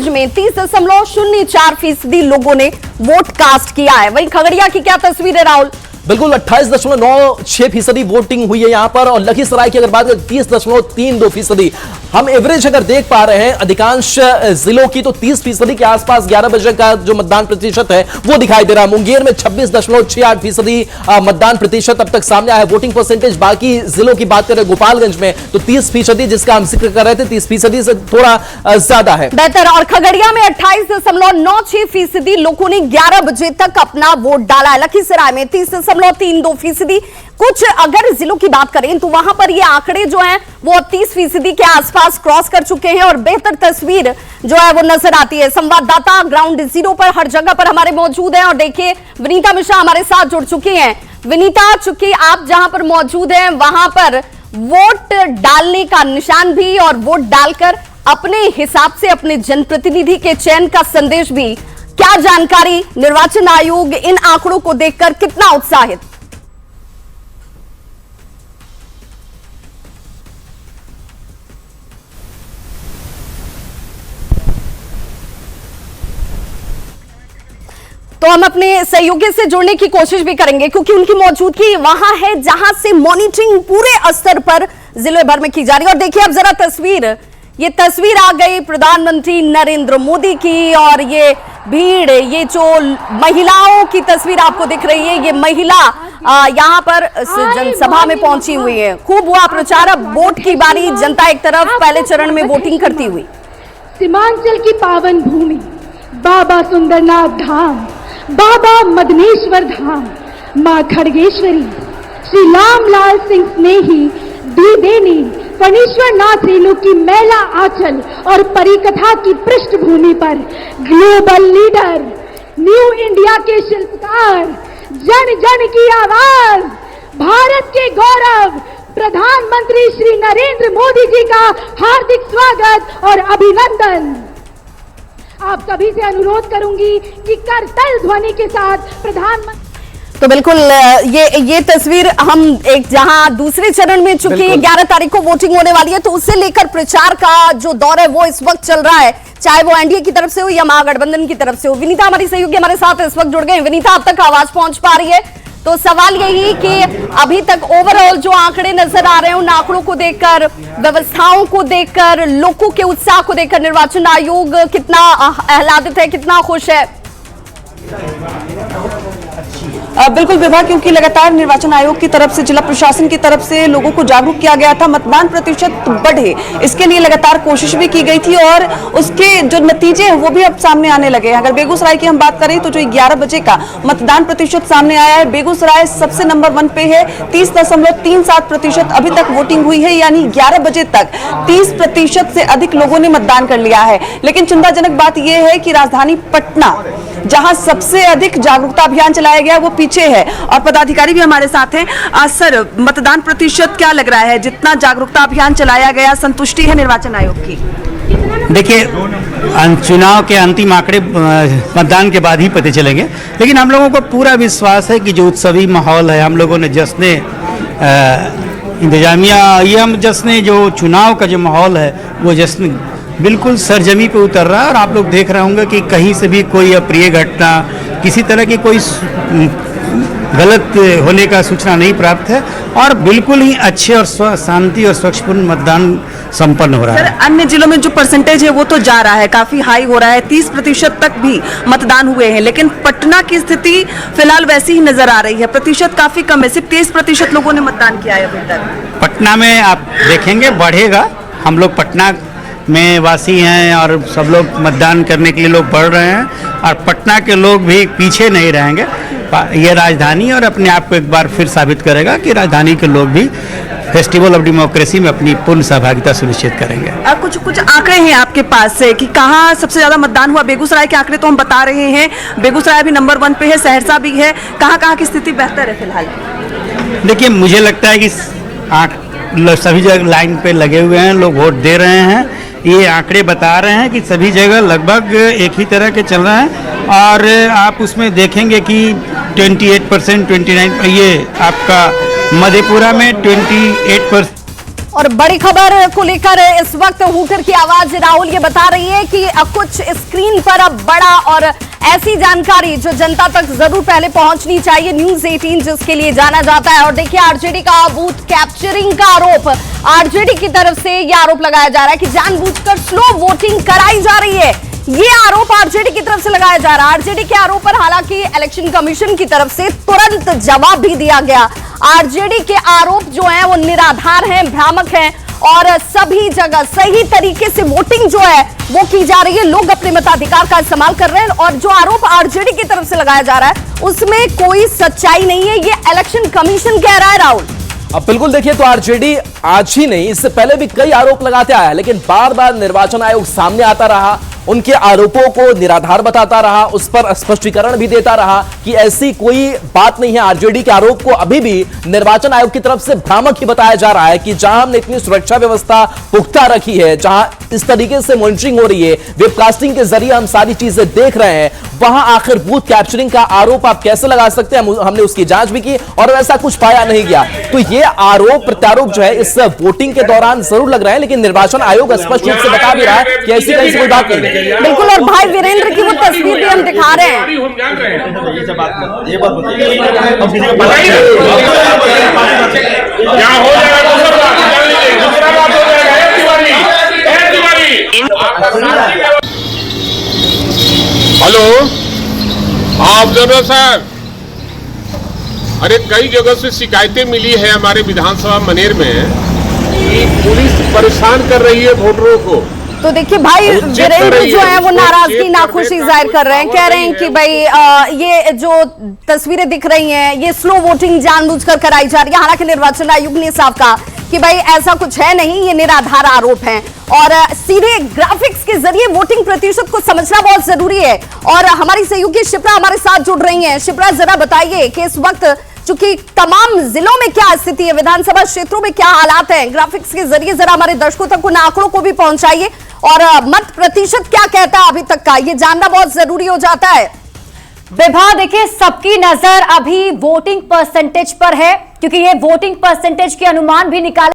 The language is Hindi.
गोपालगंज में 30.04% लोगों ने वोट कास्ट किया है। वहीं खगड़िया की क्या तस्वीर है राहुल? बिल्कुल 28.96% वोटिंग हुई है यहां पर, और लखीसराय की अगर बात करें 30.32%। हम एवरेज अगर देख पा रहे हैं अधिकांश जिलों की, तो 30% के आसपास 11 बजे का जो मतदान प्रतिशत है वो दिखाई दे रहा है। मुंगेर में 26.68% मतदान प्रतिशत अब तक सामने आया है वोटिंग परसेंटेज। बाकी जिलों की बात करें गोपालगंज में तो 30%, जिसका हम जिक्र कर रहे थे, 30% से थोड़ा ज्यादा है। बेहतर। और खगड़िया में 28.96% लोगों ने 11 बजे तक अपना वोट डाला है। लखीसराय में 30.32%। कुछ अगर जिलों की बात करें तो वहां पर ये आंकड़े जो हैं वो 30% के आसपास क्रॉस कर चुके हैं और बेहतर तस्वीर जो है वो नजर आती है। संवाददाता ग्राउंड जीरो पर हर जगह पर हमारे मौजूद हैं और देखिए विनीता मिश्रा हमारे साथ जुड़ चुकी हैं। विनीता, चूंकि आप जहां पर मौजूद हैं वहां पर वोट डालने का निशान भी और वोट डालकर अपने हिसाब से अपने जनप्रतिनिधि के चयन का संदेश भी, क्या जानकारी? निर्वाचन आयोग इन आंकड़ों को देखकर कितना उत्साहित? तो हम अपने सहयोगी से जुड़ने की कोशिश भी करेंगे क्योंकि उनकी मौजूदगी वहां है जहां से मॉनिटरिंग पूरे स्तर पर जिले भर में की जा रही है। और देखिए अब जरा तस्वीर, ये तस्वीर आ गई प्रधानमंत्री नरेंद्र मोदी की, और ये भीड़, ये जो महिलाओं की तस्वीर आपको दिख रही है, ये महिला यहाँ पर जनसभा में पहुंची हुई है। खूब हुआ प्रचार। अब वोट की बारी, जनता एक तरफ पहले चरण में वोटिंग करती हुई। सीमांचल की पावन भूमि बाबा सुंदरनाथ धाम, बाबा मदनेश्वर धाम, माँ खड़गेश्वरी, श्री रामलाल सिंह स्नेही, द्विवेणी, फणीश्वर नाथ रेणु की मेला आंचल और परिकथा की पृष्ठभूमि पर ग्लोबल लीडर, न्यू इंडिया के शिल्पकार, जन जन की आवाज, भारत के गौरव प्रधानमंत्री श्री नरेंद्र मोदी जी का हार्दिक स्वागत और अभिनंदन। आप सभी से अनुरोध करूंगी कि करतल ध्वनि के साथ प्रधानमंत्री। तो बिल्कुल ये तस्वीर हम एक जहां दूसरे चरण में चुकी 11 तारीख को वोटिंग होने वाली है, तो उससे लेकर प्रचार का जो दौर है वो इस वक्त चल रहा है, चाहे वो एनडीए की तरफ से हो या महागठबंधन की तरफ से हो। विनीता हमारी सहयोगी हमारे साथ इस वक्त जुड़ गए। विनीता, अब तक आवाज पहुंच पा रही है? तो सवाल यही कि अभी तक ओवरऑल जो आंकड़े नजर आ रहे हैं, उन आंकड़ों को देखकर, व्यवस्थाओं को देखकर, लोगों के उत्साह को देखकर निर्वाचन आयोग कितना आह्लादित है, कितना खुश है? बिल्कुल विभा, क्योंकि लगातार निर्वाचन आयोग की तरफ से, जिला प्रशासन की तरफ से लोगों को जागरूक किया गया था, मतदान प्रतिशत बढ़े, इसके लिए लगातार कोशिश भी की गई थी और उसके जो नतीजे हैं वो भी अब सामने आने लगे हैं। अगर बेगूसराय की हम बात करें तो जो 11 बजे का मतदान प्रतिशत सामने आया है, बेगूसराय सबसे नंबर 1 पे है। 30.37% अभी तक वोटिंग हुई है, यानी 11 बजे तक 30% से अधिक लोगों ने मतदान कर लिया है। लेकिन चिंताजनक बात यह है कि राजधानी पटना, जहां सबसे अधिक जागरूकता अभियान चलाया गया, वो पीछे है और पदाधिकारी भी हमारे साथ हैं। सर, मतदान प्रतिशत क्या लग रहा है? जितना जागरूकता अभियान चलाया गया, संतुष्टि है निर्वाचन आयोग की? देखिए, चुनाव के अंतिम आंकड़े मतदान के बाद ही पता चलेंगे, लेकिन हम लोगों को पूरा विश्वास है कि जो उत्सवी माहौल है, हम लोगों ने जश्न इंतजामिया, ये हम जश्न जो चुनाव का जो माहौल है वो जश्न बिल्कुल सरजमी पे उतर रहा है। और आप लोग देख रहे होंगे कि कहीं से भी कोई अप्रिय घटना, किसी तरह की कोई गलत होने का सूचना नहीं प्राप्त है और बिल्कुल ही अच्छे और शांति और स्वच्छपूर्ण मतदान संपन्न हो रहा है। सर, अन्य जिलों में जो परसेंटेज है वो तो जा रहा है, काफी हाई हो रहा है, 30% तक भी मतदान हुए हैं, लेकिन पटना की स्थिति फिलहाल वैसी ही नजर आ रही है। प्रतिशत काफी कम है, सिर्फ 30% लोगों ने मतदान किया है अभी तक। पटना में आप देखेंगे बढ़ेगा। हम लोग पटना में वासी हैं और सब लोग मतदान करने के लिए लोग बढ़ रहे हैं और पटना के लोग भी पीछे नहीं रहेंगे। ये राजधानी और अपने आप को एक बार फिर साबित करेगा कि राजधानी के लोग भी फेस्टिवल ऑफ डेमोक्रेसी में अपनी पूर्ण सहभागिता सुनिश्चित करेंगे। कुछ आंकड़े हैं आपके पास से कि कहाँ सबसे ज्यादा मतदान हुआ? बेगूसराय के आंकड़े तो हम बता रहे हैं, बेगूसराय भी नंबर 1 पे है, सहरसा भी है, कहाँ की स्थिति बेहतर है फिलहाल? देखिए, मुझे लगता है कि सभी जगह लाइन पे लगे हुए हैं, लोग वोट दे रहे हैं। ये आंकड़े बता रहे हैं कि सभी जगह लगभग एक ही तरह के चल रहे हैं और आप उसमें देखेंगे कि 28%, 29%, ये आपका मधेपुरा में 28%। और बड़ी खबर को लेकर इस वक्त हूटर की आवाज राहुल ये बता रही है कि कुछ स्क्रीन पर अब बड़ा और ऐसी जानकारी जो जनता तक जरूर पहले पहुंचनी चाहिए। न्यूज 18 जिसके लिए जाना जाता है। और देखिए आरजेडी का बूथ कैप्चरिंग का आरोप, आरजेडी की तरफ से यह आरोप लगाया जा रहा है कि जानबूझकर स्लो वोटिंग कराई जा रही है। ये आरोप आरजेडी की तरफ से लगाया जा रहा है। आरजेडी के आरोप पर हालांकि इलेक्शन कमीशन की तरफ से तुरंत जवाब भी दिया गया। आरजेडी के आरोप जो हैं वो निराधार हैं, भ्रामक हैं और सभी जगह सही तरीके से वोटिंग जो है वो की जा रही है। लोग अपने मताधिकार का इस्तेमाल कर रहे हैं और जो आरोप आरजेडी की तरफ से लगाया जा रहा है उसमें कोई सच्चाई नहीं है, ये इलेक्शन कमीशन कह रहा है। राहुल अब बिल्कुल देखिए, तो आरजेडी आज ही नहीं, इससे पहले भी कई आरोप लगाते आया है, लेकिन बार बार निर्वाचन आयोग सामने आता रहा, उनके आरोपों को निराधार बताता रहा, उस पर स्पष्टीकरण भी देता रहा कि ऐसी कोई बात नहीं है। आरजेडी के आरोप को अभी भी निर्वाचन आयोग की तरफ से भ्रामक ही बताया जा रहा है कि जहां हमने इतनी सुरक्षा व्यवस्था पुख्ता रखी है, जहां इस तरीके से मॉनिटरिंग हो रही है, वेबकास्टिंग के जरिए हम सारी चीजें देख रहे हैं, वहां आखिर बूथ कैप्चरिंग का आरोप आप कैसे लगा सकते हैं? हमने उसकी जांच भी की और वैसा कुछ पाया नहीं गया। तो ये आरोप प्रत्यारोप जो है इस वोटिंग के दौरान जरूर लग रहे हैं, लेकिन निर्वाचन आयोग स्पष्ट रूप से बता भी रहा है कि ऐसी कहीं से कोई बात नहीं है। बिल्कुल। और भाई वीरेंद्र की वो तस्वीर भी हम दिखा रहे हैं। हेलो, हाँ ऑब्जर्वर साहब, अरे कई जगह से शिकायतें मिली है हमारे विधानसभा मनेर में कि पुलिस परेशान कर रही है वोटरों को। तो देखिए भाई वीरेंद्र जो है वो नाराजगी नाखुशी जाहिर कर रहे हैं, कह रहे हैं कि भाई ये जो तस्वीरें दिख रही हैं ये स्लो वोटिंग जानबूझकर कराई जा रही है। हालांकि निर्वाचन आयोग ने साफ कहा कि भाई ऐसा कुछ है नहीं, ये निराधार आरोप हैं और सीधे ग्राफिक्स के जरिए वोटिंग प्रतिशत को समझना बहुत जरूरी है। और हमारी सहयोगी शिप्रा हमारे साथ जुड़ रही हैं। शिप्रा, जरा बताइए कि इस वक्त चूंकि तमाम जिलों में क्या स्थिति है, विधानसभा क्षेत्रों में क्या हालात हैं, ग्राफिक्स के जरिए जरा हमारे दर्शकों तक उन आंकड़ों को भी पहुंचाइए और मत प्रतिशत क्या कहता है अभी तक का, ये जानना बहुत जरूरी हो जाता है। विभा, देखिए सबकी नजर अभी वोटिंग परसेंटेज पर है क्योंकि ये वोटिंग परसेंटेज के अनुमान भी निकाले